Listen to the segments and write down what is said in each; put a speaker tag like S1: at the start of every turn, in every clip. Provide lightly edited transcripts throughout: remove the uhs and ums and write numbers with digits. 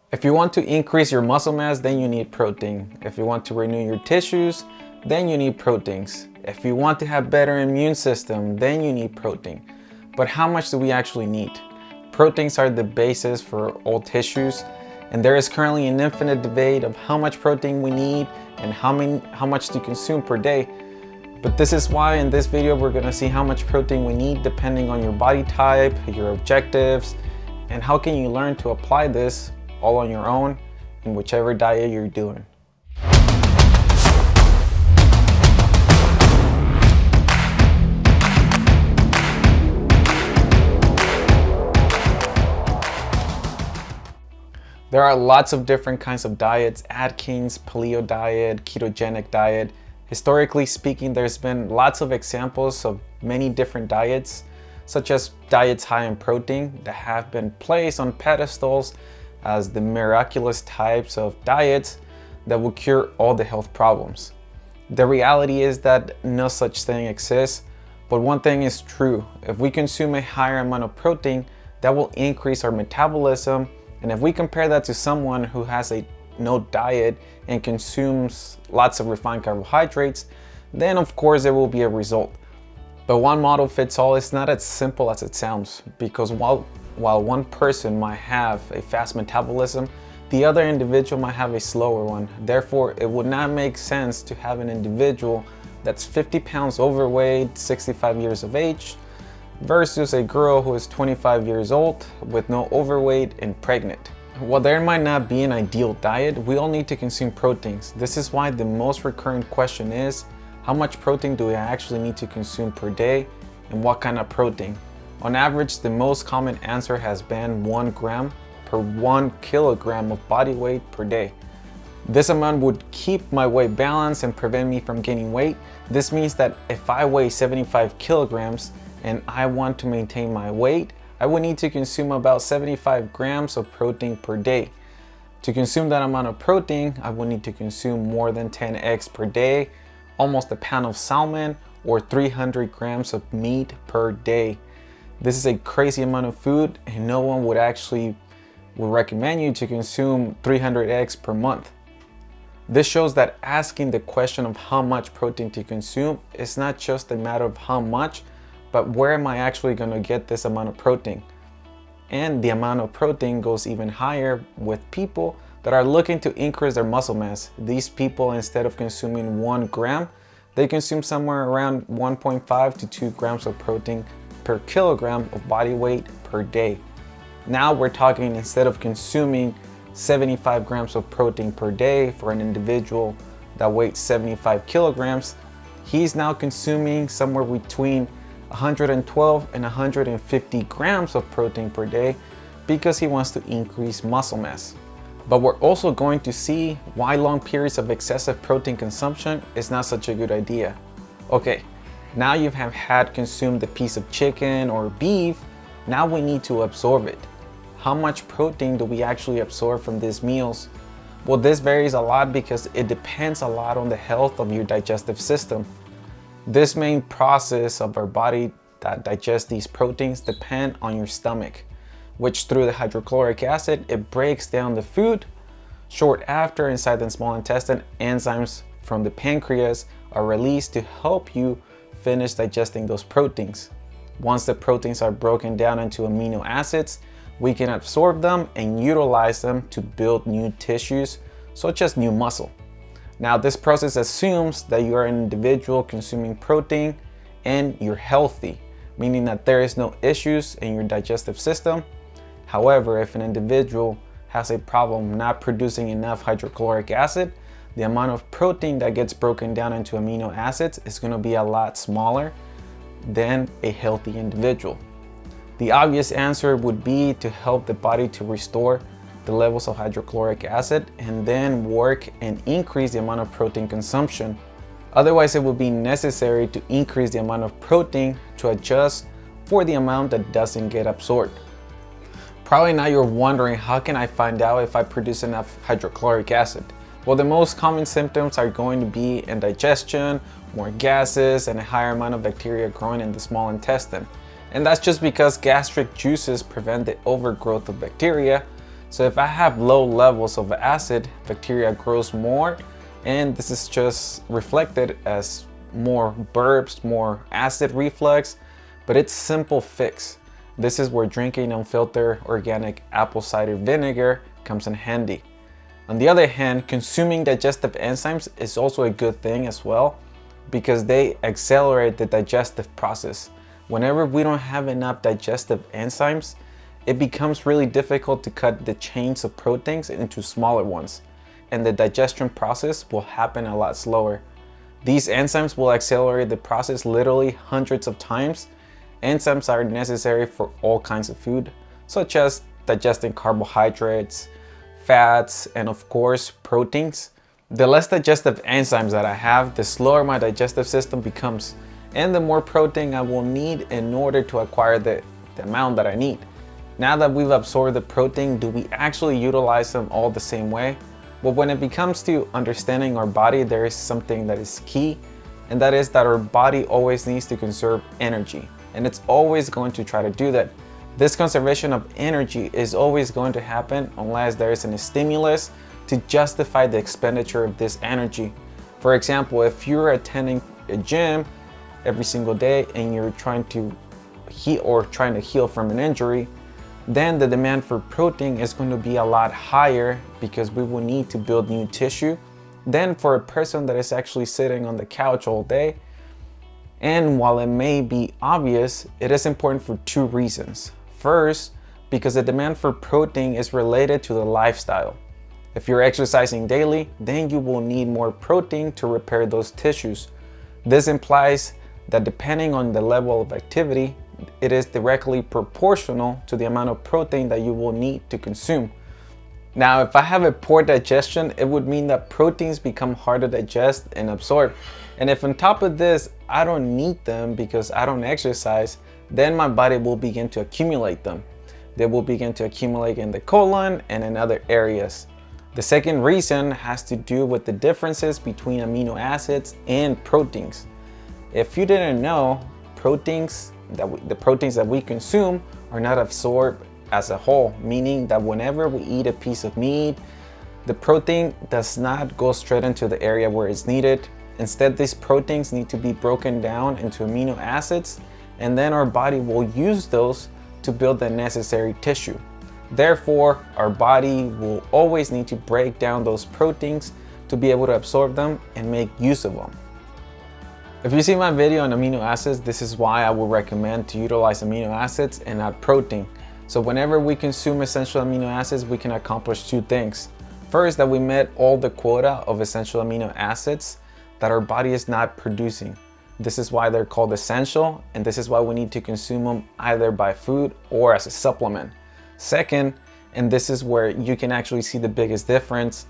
S1: If you want to increase your muscle mass, then you need protein. If you want to renew your tissues, then you need proteins. If you want to have better immune system, then you need protein. But how much do we actually need? Proteins are the basis for all tissues, and there is currently an infinite debate of how much protein we need and how much to consume per day. But this is why in this video we're gonna see how much protein we need depending on your body type, your objectives, and how can you learn to apply this all on your own in whichever diet you're doing. There are lots of different kinds of diets: Atkins, paleo diet, ketogenic diet. Historically speaking, there's been lots of examples of many different diets, such as diets high in protein that have been placed on pedestals as the miraculous types of diets that will cure all the health problems. The reality is that no such thing exists, but one thing is true: if we consume a higher amount of protein, that will increase our metabolism. And if we compare that to someone who has a no diet and consumes lots of refined carbohydrates, then of course there will be a result. But one model fits all is not as simple as it sounds, because while one person might have a fast metabolism, the other individual might have a slower one. Therefore, it would not make sense to have an individual that's 50 pounds overweight, 65 years of age, versus a girl who is 25 years old with no overweight and pregnant. While there might not be an ideal diet, we all need to consume proteins. This is why the most recurrent question is, how much protein do I actually need to consume per day, and what kind of protein? On average, the most common answer has been 1 gram per 1 kilogram of body weight per day. This amount would keep my weight balanced and prevent me from gaining weight. This means that if I weigh 75 kilograms and I want to maintain my weight, I would need to consume about 75 grams of protein per day. To consume that amount of protein, I would need to consume more than 10 eggs per day, almost a pound of salmon, or 300 grams of meat per day. This is a crazy amount of food, and no one would recommend you to consume 300 eggs per month. This shows that asking the question of how much protein to consume is not just a matter of how much, but where am I actually going to get this amount of protein? And the amount of protein goes even higher with people that are looking to increase their muscle mass. These people, instead of consuming 1 gram, they consume somewhere around 1.5 to 2 grams of protein per kilogram of body weight per day. Now we're talking, instead of consuming 75 grams of protein per day for an individual that weighs 75 kilograms, he's now consuming somewhere between 112 and 150 grams of protein per day because he wants to increase muscle mass. But we're also going to see why long periods of excessive protein consumption is not such a good idea. Okay, now you have had consumed a piece of chicken or beef, now we need to absorb it. How much protein do we actually absorb from these meals? Well, this varies a lot because it depends a lot on the health of your digestive system. This main process of our body that digests these proteins depend on your stomach, which through the hydrochloric acid, it breaks down the food. Short after, inside the small intestine, enzymes from the pancreas are released to help you finish digesting those proteins. Once the proteins are broken down into amino acids, we can absorb them and utilize them to build new tissues, such as new muscle. Now, this process assumes that you are an individual consuming protein and you're healthy, meaning that there is no issues in your digestive system. However, if an individual has a problem not producing enough hydrochloric acid, the amount of protein that gets broken down into amino acids is going to be a lot smaller than a healthy individual. The obvious answer would be to help the body to restore the levels of hydrochloric acid and then work and increase the amount of protein consumption. Otherwise, it would be necessary to increase the amount of protein to adjust for the amount that doesn't get absorbed. Probably now you're wondering, how can I find out if I produce enough hydrochloric acid? Well, the most common symptoms are going to be indigestion, more gases, and a higher amount of bacteria growing in the small intestine. And that's just because gastric juices prevent the overgrowth of bacteria. So if I have low levels of acid, bacteria grows more, and this is just reflected as more burps, more acid reflux, but it's simple fix. This is where drinking unfiltered organic apple cider vinegar comes in handy. On the other hand, consuming digestive enzymes is also a good thing as well, because they accelerate the digestive process. Whenever we don't have enough digestive enzymes, it becomes really difficult to cut the chains of proteins into smaller ones, and the digestion process will happen a lot slower. These enzymes will accelerate the process literally hundreds of times. Enzymes are necessary for all kinds of food, such as digesting carbohydrates, fats, and of course, proteins. The less digestive enzymes that I have, the slower my digestive system becomes, and the more protein I will need in order to acquire the amount that I need. Now that we've absorbed the protein, do we actually utilize them all the same way? Well, when it comes to understanding our body, there is something that is key, and that is that our body always needs to conserve energy, and it's always going to try to do that. This conservation of energy is always going to happen unless there is a stimulus to justify the expenditure of this energy. For example, if you're attending a gym every single day and you're trying to heal from an injury, then the demand for protein is going to be a lot higher because we will need to build new tissue than for a person that is actually sitting on the couch all day. And while it may be obvious, it is important for two reasons. First, because the demand for protein is related to the lifestyle. If you're exercising daily, then you will need more protein to repair those tissues. This implies that depending on the level of activity, it is directly proportional to the amount of protein that you will need to consume. Now, if I have a poor digestion, it would mean that proteins become hard to digest and absorb. And if on top of this, I don't need them because I don't exercise, then my body will begin to accumulate them. They will begin to accumulate in the colon and in other areas. The second reason has to do with the differences between amino acids and proteins. If you didn't know, the proteins that we consume are not absorbed as a whole, meaning that whenever we eat a piece of meat, the protein does not go straight into the area where it's needed. Instead, these proteins need to be broken down into amino acids, and then our body will use those to build the necessary tissue. Therefore, our body will always need to break down those proteins to be able to absorb them and make use of them. If you see my video on amino acids, this is why I would recommend to utilize amino acids and not protein. So whenever we consume essential amino acids, we can accomplish two things. First, that we met all the quota of essential amino acids that our body is not producing. This is why they're called essential, and this is why we need to consume them either by food or as a supplement. Second, and this is where you can actually see the biggest difference,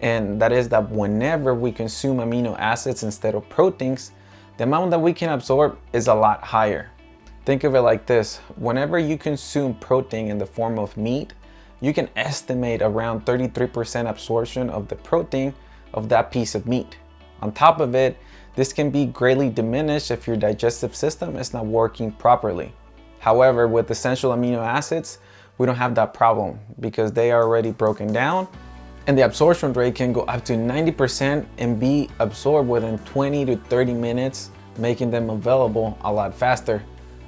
S1: and that is that whenever we consume amino acids instead of proteins, the amount that we can absorb is a lot higher. Think of it like this: whenever you consume protein in the form of meat, you can estimate around 33% absorption of the protein of that piece of meat. On top of it, this can be greatly diminished if your digestive system is not working properly. However, with essential amino acids, we don't have that problem because they are already broken down, and the absorption rate can go up to 90% and be absorbed within 20 to 30 minutes, making them available a lot faster.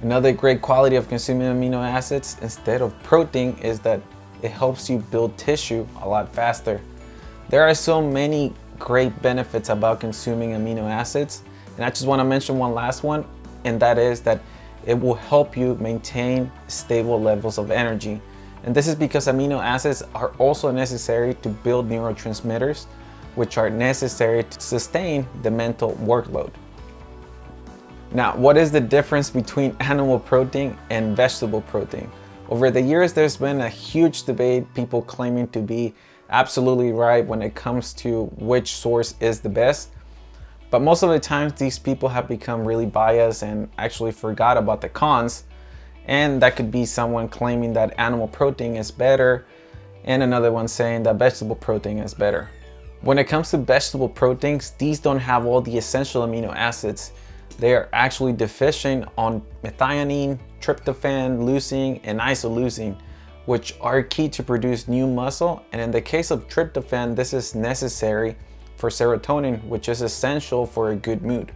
S1: Another great quality of consuming amino acids instead of protein is that it helps you build tissue a lot faster. There are so many great benefits about consuming amino acids, and I just want to mention one last one, and that is that it will help you maintain stable levels of energy. And this is because amino acids are also necessary to build neurotransmitters, which are necessary to sustain the mental workload. Now, what is the difference between animal protein and vegetable protein? Over the years, there's been a huge debate, people claiming to be absolutely right when it comes to which source is the best. But most of the times, these people have become really biased and actually forgot about the cons. And that could be someone claiming that animal protein is better and another one saying that vegetable protein is better. When it comes to vegetable proteins, these don't have all the essential amino acids. They are actually deficient on methionine, tryptophan, leucine, and isoleucine, which are key to produce new muscle. And in the case of tryptophan, this is necessary for serotonin, which is essential for a good mood.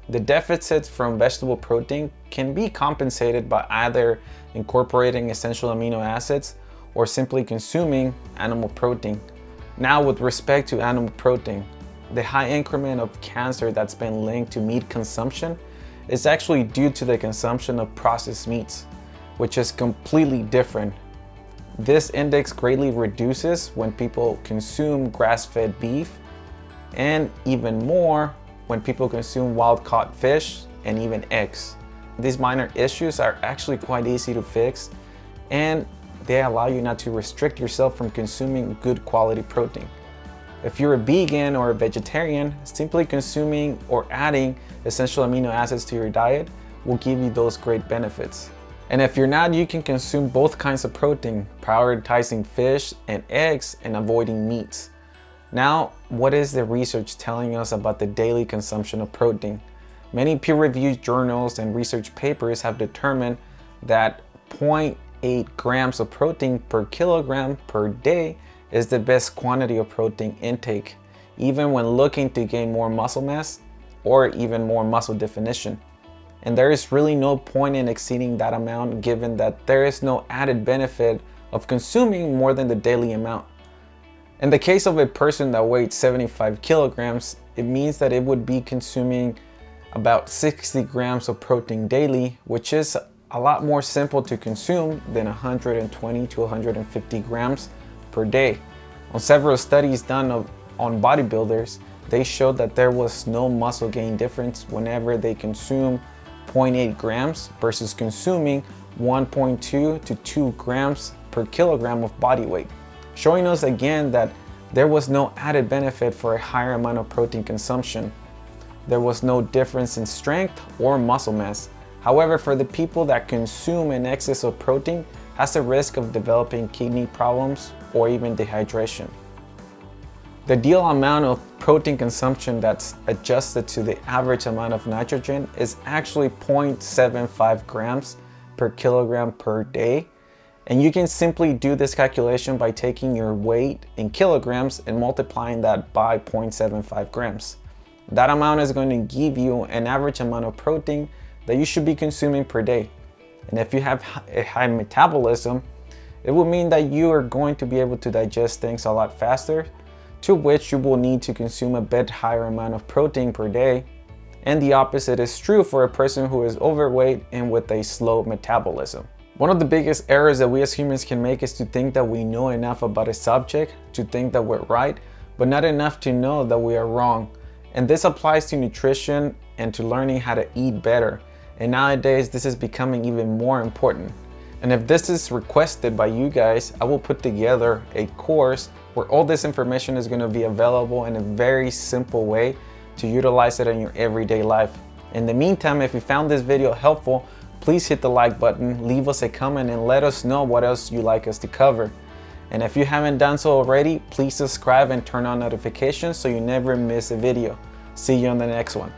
S1: The deficits from vegetable protein can be compensated by either incorporating essential amino acids or simply consuming animal protein. Now, with respect to animal protein, the high increment of cancer that's been linked to meat consumption is actually due to the consumption of processed meats, which is completely different. This index greatly reduces when people consume grass-fed beef, and even more when people consume wild-caught fish and even eggs. These minor issues are actually quite easy to fix, and they allow you not to restrict yourself from consuming good quality protein. If you're a vegan or a vegetarian, simply consuming or adding essential amino acids to your diet will give you those great benefits. And if you're not, you can consume both kinds of protein, prioritizing fish and eggs and avoiding meats. Now, what is the research telling us about the daily consumption of protein? Many peer-reviewed journals and research papers have determined that 0.8 grams of protein per kilogram per day is the best quantity of protein intake, even when looking to gain more muscle mass or even more muscle definition. And there is really no point in exceeding that amount, given that there is no added benefit of consuming more than the daily amount. In the case of a person that weighs 75 kilograms, it means that it would be consuming about 60 grams of protein daily, which is a lot more simple to consume than 120 to 150 grams per day. On several studies done on bodybuilders, they showed that there was no muscle gain difference whenever they consume 0.8 grams versus consuming 1.2 to 2 grams per kilogram of body weight, showing us again that there was no added benefit for a higher amount of protein consumption. There was no difference in strength or muscle mass. However, for the people that consume an excess of protein, has a risk of developing kidney problems or even dehydration. The ideal amount of protein consumption that's adjusted to the average amount of nitrogen is actually 0.75 grams per kilogram per day. And you can simply do this calculation by taking your weight in kilograms and multiplying that by 0.75 grams. That amount is going to give you an average amount of protein that you should be consuming per day. And if you have a high metabolism, it will mean that you are going to be able to digest things a lot faster, to which you will need to consume a bit higher amount of protein per day. And the opposite is true for a person who is overweight and with a slow metabolism. One of the biggest errors that we as humans can make is to think that we know enough about a subject, to think that we're right, but not enough to know that we are wrong. And this applies to nutrition and to learning how to eat better. And nowadays, this is becoming even more important. And if this is requested by you guys, I will put together a course where all this information is going to be available in a very simple way to utilize it in your everyday life. In the meantime, if you found this video helpful, please hit the like button, leave us a comment, and let us know what else you'd like us to cover. And if you haven't done so already, please subscribe and turn on notifications so you never miss a video. See you on the next one.